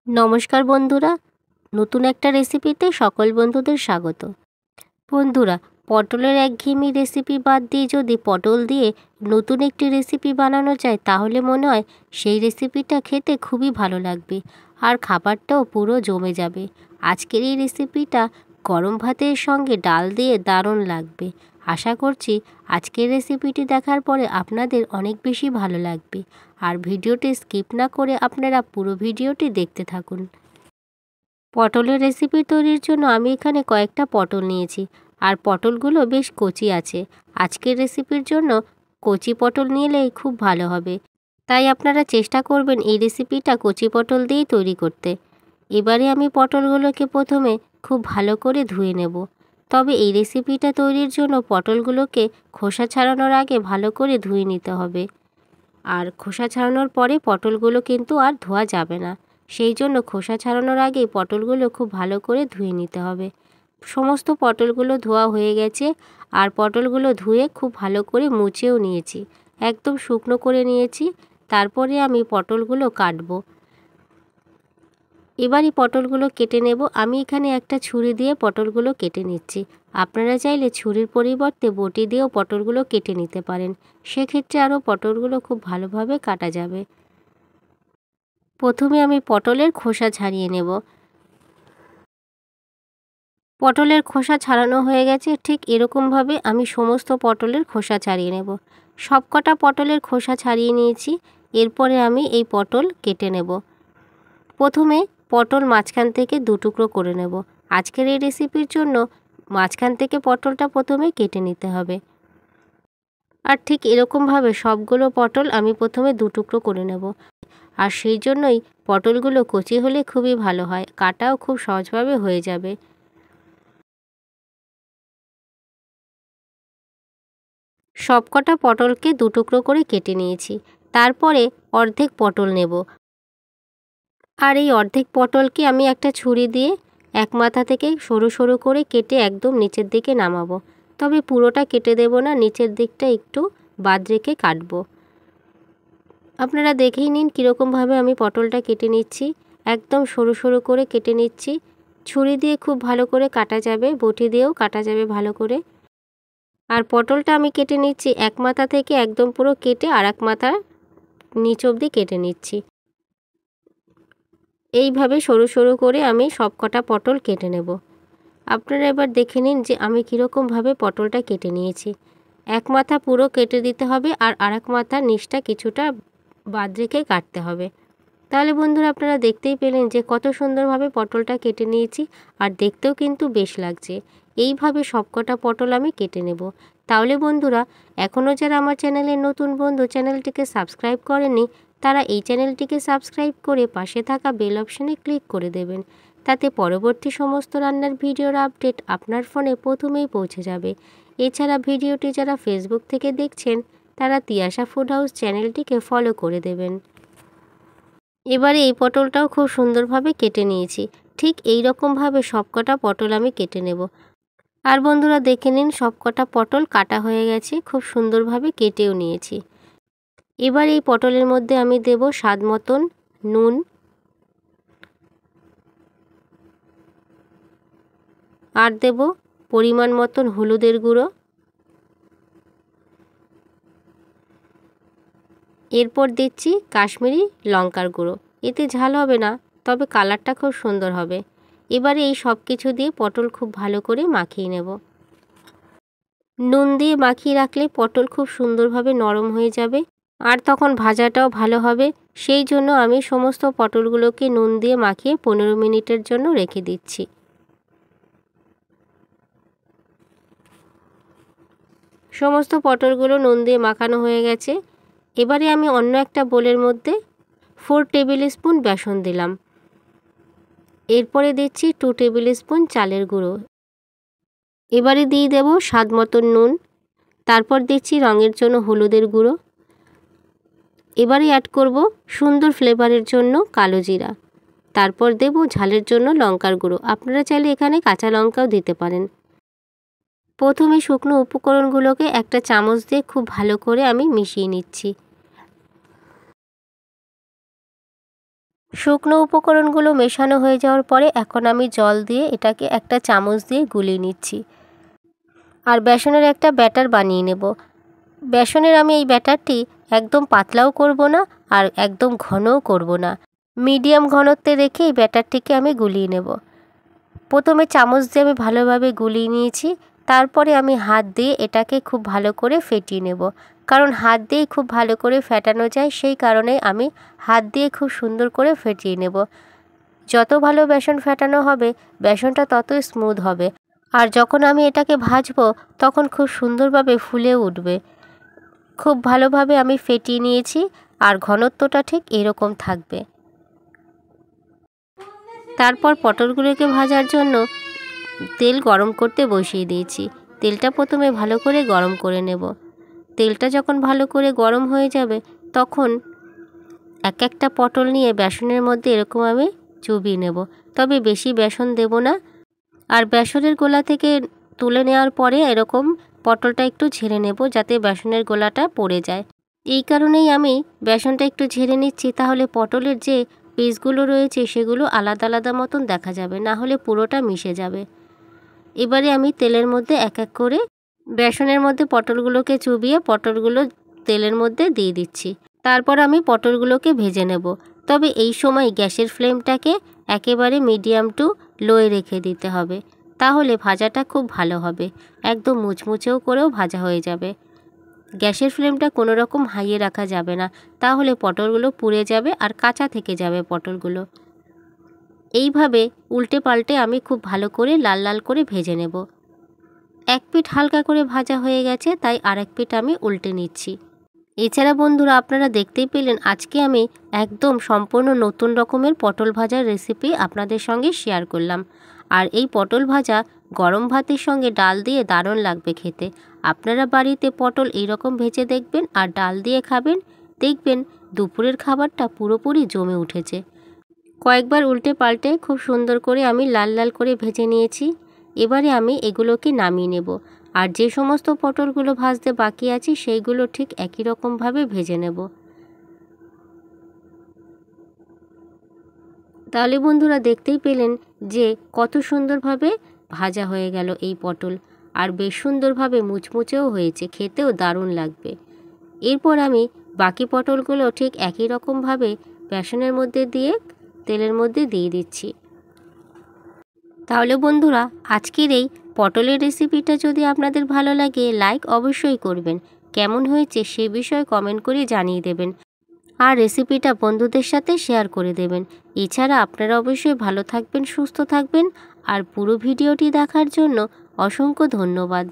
নমস্কার বন্ধুরা, নতুন একটা রেসিপিতে সকল বন্ধুদের স্বাগত। বন্ধুরা, পটলের একঘেয়েমি রেসিপি বাদ দিয়ে যদি পটল দিয়ে নতুন একটি রেসিপি বানানো যায় তাহলে মনে হয় সেই রেসিপিটা খেতে খুবই ভালো লাগবে আর খাবারটাও পুরো জমে যাবে। আজকের এই রেসিপিটা গরম ভাতের সঙ্গে ডাল দিয়ে দারুণ লাগবে। আশা করছি আজকের রেসিপিটি দেখার পরে আপনাদের অনেক বেশি ভালো লাগবে। আর ভিডিওটি স্কিপ না করে আপনারা পুরো ভিডিওটি দেখতে থাকুন। পটলের রেসিপি তৈরির জন্য আমি এখানে কয়েকটা পটল নিয়েছি আর পটলগুলো বেশ কচি আছে। আজকের রেসিপির জন্য কচি পটল নিলেই খুব ভালো হবে, তাই আপনারা চেষ্টা করবেন এই রেসিপিটা কচি পটল দিয়েই তৈরি করতে। এবারে আমি পটলগুলোকে প্রথমে খুব ভালো করে ধুয়ে নেব। তবে এই রেসিপিটা তৈরির জন্য পটলগুলোকে খোসা ছাড়ানোর আগে ভালো করে ধুয়ে নিতে হবে। আর খোসা ছাড়ানোর পরে পটলগুলো কিন্তু আর ধোয়া যাবে না, সেই জন্য খোসা ছাড়ানোর আগেই পটলগুলো খুব ভালো করে ধুয়ে নিতে হবে। সমস্ত পটলগুলো ধোয়া হয়ে গেছে আর পটলগুলো ধুয়ে খুব ভালো করে মুছেও নিয়েছি, একদম শুকনো করে নিয়েছি। তারপরে আমি পটলগুলো কাটবো। এবারই পটলগুলো কেটে নেব। আমি এখানে একটা ছুরি দিয়ে পটলগুলো কেটে নিচ্ছি। আপনারা চাইলে ছুরির পরিবর্তে বটি দিয়েও পটলগুলো কেটে নিতে পারেন, সেক্ষেত্রে আরও পটলগুলো খুব ভালোভাবে কাটা যাবে। প্রথমে আমি পটলের খোসা ছাড়িয়ে নেব। পটলের খোসা ছাড়ানো হয়ে গেছে, ঠিক এরকমভাবে আমি সমস্ত পটলের খোসা ছাড়িয়ে নেব। সবকটা পটলের খোসা ছাড়িয়ে নিয়েছি। এরপরে আমি এই পটল কেটে নেব। প্রথমে পটল মাঝখান থেকে দুটুকরো করে নেব। আজকের এই রেসিপির জন্য মাঝখান থেকে পটলটা প্রথমে কেটে নিতে হবে। আর ঠিক এরকমভাবে সবগুলো পটল আমি প্রথমে দুটুকরো করে নেব। আর সেই জন্যই পটলগুলো কচি হলে খুবই ভালো হয়, কাটাও খুব সহজভাবে হয়ে যাবে। সবকটা পটলকে দুটুকরো করে কেটে নিয়েছি। তারপরে অর্ধেক পটল নেব। আর এই অর্ধেক পটলকে আমি একটা ছুরি দিয়ে এক মাথা থেকে সরু সরু করে কেটে একদম নিচের দিকে নামাবো। তবে পুরোটা কেটে দেব না, নিচের দিকটা একটু বাদ রেখে কাটবো। আপনারা দেখেই নিন কীরকমভাবে আমি পটলটা কেটে নিচ্ছি। একদম সরু সরু করে কেটে নিচ্ছি। ছুরি দিয়ে খুব ভালো করে কাটা যাবে, বটি দিয়েও কাটা যাবে ভালো করে। আর পটলটা আমি কেটে নিচ্ছি এক মাথা থেকে একদম পুরো কেটে আর এক মাথা নিচ অবধি কেটে নিচ্ছি। এইভাবে সরু সরু করে আমি সবকটা পটল কেটে নেব। আপনারা এবার দেখে নিন যে আমি কীরকমভাবে পটলটা কেটে নিয়েছি। এক মাথা পুরো কেটে দিতে হবে আর আরেক মাথার নিচটা কিছুটা বাদ রেখে কাটতে হবে। তাহলে বন্ধুরা আপনারা দেখতেই পেলেন যে কত সুন্দরভাবে পটলটা কেটে নিয়েছি আর দেখতেও কিন্তু বেশ লাগছে। এইভাবে সবকটা পটল আমি কেটে নেব। তাহলে বন্ধুরা, এখনও যারা আমার চ্যানেলের নতুন বন্ধু চ্যানেলটিকে সাবস্ক্রাইব করেনি তারা এই চ্যানেলটিকে সাবস্ক্রাইব করে পাশে থাকা বেল অপশানে ক্লিক করে দেবেন। তাতে পরবর্তী সমস্ত রান্নার ভিডিওর আপডেট আপনার ফোনে প্রথমেই পৌঁছে যাবে। এছাড়া ভিডিওটি যারা ফেসবুক থেকে দেখছেন তারা তিয়াশা ফুড হাউস চ্যানেলটিকে ফলো করে দেবেন। এবারে এই পটলটাও খুব সুন্দরভাবে কেটে নিয়েছি। ঠিক এই রকমভাবে সবকটা পটল আমি কেটে নেব। আর বন্ধুরা দেখে নিন সবকটা পটল কাটা হয়ে গেছে, খুব সুন্দরভাবে কেটেও নিয়েছি। এবার এই পটলের মধ্যে আমি দেব স্বাদ মতন নুন, আর দেব পরিমাণ মতন হলুদের গুঁড়ো। এরপর দিচ্ছি কাশ্মীরি লঙ্কার গুঁড়ো। এতে ঝাল হবে না, তবে কালারটা খুব সুন্দর হবে। এবারে এই সব কিছু দিয়ে পটল খুব ভালো করে মাখিয়ে নেব। নুন দিয়ে মাখিয়ে রাখলে পটল খুব সুন্দরভাবে নরম হয়ে যাবে আর তখন ভাজাটাও ভালো হবে। সেই জন্য আমি সমস্ত পটলগুলোকে নুন দিয়ে মাখিয়ে 15 মিনিটের জন্য রেখে দিচ্ছি। সমস্ত পটলগুলো নুন দিয়ে মাখানো হয়ে গেছে। এবারে আমি অন্য একটা বোলের মধ্যে 4 টেবিল স্পুন বেসন দিলাম। এরপরে দিচ্ছি 2 টেবিল স্পুন চালের গুঁড়ো। এবারে দিয়ে দেব স্বাদ মতন নুন। তারপর দিচ্ছি রঙের জন্য হলুদের গুঁড়ো। এবারে অ্যাড করব সুন্দর ফ্লেভারের জন্য কালো জিরা। তারপর দেব ঝালের জন্য লঙ্কার গুঁড়ো। আপনারা চাইলে এখানে কাঁচা লঙ্কাও দিতে পারেন। প্রথমে শুকনো উপকরণগুলোকে একটা চামচ দিয়ে খুব ভালো করে আমি মিশিয়ে নিচ্ছি। শুকনো উপকরণগুলো মেশানো হয়ে যাওয়ার পরে এখন আমি জল দিয়ে এটাকে একটা চামচ দিয়ে গুলিয়ে নিচ্ছি। আর বেসনের একটা ব্যাটার বানিয়ে নেব। বেসনের আমি এই ব্যাটারটি একদম পাতলাও করব না আর একদম ঘনও করব না, মিডিয়াম ঘনত্বে রেখে এই ব্যাটারটিকে আমি গুলিয়ে নেব। প্রথমে চামচ দিয়ে আমি ভালোভাবে গুলিয়ে নিয়েছি, তারপরে আমি হাত দিয়ে এটাকে খুব ভালো করে ফেটিয়ে নেব। কারণ হাত দিয়েই খুব ভালো করে ফেটানো যায়, সেই কারণে আমি হাত দিয়ে খুব সুন্দর করে ফেটিয়ে নেব। যত ভালো বেসন ফেটানো হবে বেসনটা ততই স্মুথ হবে, আর যখন আমি এটাকে ভাজবো তখন খুব সুন্দরভাবে ফুলে উঠবে। খুব ভালোভাবে আমি ফেটিয়ে নিয়েছি আর ঘনত্বটা ঠিক এরকম থাকবে। তারপর পটলগুলোকে ভাজার জন্য তেল গরম করতে বসিয়ে দিয়েছি। তেলটা প্রথমে ভালো করে গরম করে নেব। তেলটা যখন ভালো করে গরম হয়ে যাবে তখন এক একটা পটল নিয়ে বেসনের মধ্যে এরকম আমি চুবিয়ে নেব। তবে বেশি বেসন দেব না। আর বেসনের গোলা থেকে তুলে নেওয়ার পরে এরকম পটলটা একটু ঝেড়ে নেব, যাতে বেসনের গোলাটা পড়ে যায়। এই কারণেই আমি বেসনটা একটু ঝেড়ে নিচ্ছি, তাহলে পটলের যে পিসগুলো রয়েছে সেগুলো আলাদা আলাদা মতন দেখা যাবে, না হলে পুরোটা মিশে যাবে। এবারে আমি তেলের মধ্যে এক এক করে বেসনের মধ্যে পটলগুলোকে চুবিয়ে পটলগুলো তেলের মধ্যে দিয়ে দিচ্ছি। তারপর আমি পটলগুলোকে ভেজে নেব। তবে এই সময় গ্যাসের ফ্লেমটাকে একেবারে মিডিয়াম টু লোয়ে রেখে দিতে হবে, তাহলে ভাজাটা খুব ভালো হবে, একদম মুচমুচেও করেও ভাজা হয়ে যাবে। গ্যাসের ফ্লেমটা কোনো রকম হাইয়ে রাখা যাবে না, তাহলে পটলগুলো পুড়ে যাবে আর কাঁচা থেকে যাবে পটলগুলো। এইভাবে উল্টে পাল্টে আমি খুব ভালো করে লাল লাল করে ভেজে নেব। এক পিঠ হালকা করে ভাজা হয়ে গেছে, তাই আরেক পিঠ আমি উল্টে নিচ্ছি। এছাড়া বন্ধুরা, আপনারা দেখতেই পেলেন আজকে আমি একদম সম্পূর্ণ নতুন রকমের পটল ভাজার রেসিপি আপনাদের সঙ্গে শেয়ার করলাম। আর এই পটল ভাজা গরম ভাতের সঙ্গে ডাল দিয়ে দারুণ লাগবে খেতে। আপনারা বাড়িতে পটল এইরকম ভেজে দেখবেন আর ডাল দিয়ে খাবেন, দেখবেন দুপুরের খাবারটা পুরোপুরি জমে উঠেছে। কয়েকবার উল্টে পাল্টে খুব সুন্দর করে আমি লাল লাল করে ভেজে নিয়েছি। এবারে আমি এগুলোকে নামিয়ে নেব। আর যে সমস্ত পটলগুলো ভাজতে বাকি আছে সেইগুলো ঠিক একই রকমভাবে ভেজে নেব। তাহলে বন্ধুরা দেখতেই পেলেন যে কত সুন্দরভাবে ভাজা হয়ে গেল এই পটল, আর বেশ সুন্দরভাবে মুচমুচেও হয়েছে, খেতেও দারুণ লাগবে। এরপর আমি বাকি পটলগুলো ঠিক একই রকমভাবে বেসনের মধ্যে দিয়ে তেলের মধ্যে দিয়ে দিচ্ছি। তাহলে বন্ধুরা, আজকের এই পটলের রেসিপিটা যদি আপনাদের ভালো লাগে লাইক অবশ্যই করবেন। কেমন হয়েছে সে বিষয়ে কমেন্ট করে জানিয়ে দেবেন, আর রেসিপিটা বন্ধুদের সাথে শেয়ার করে দেবেন। এছাড়া আপনারা অবশ্যই ভালো থাকবেন, সুস্থ থাকবেন, আর পুরো ভিডিওটি দেখার জন্য অসংখ্য ধন্যবাদ।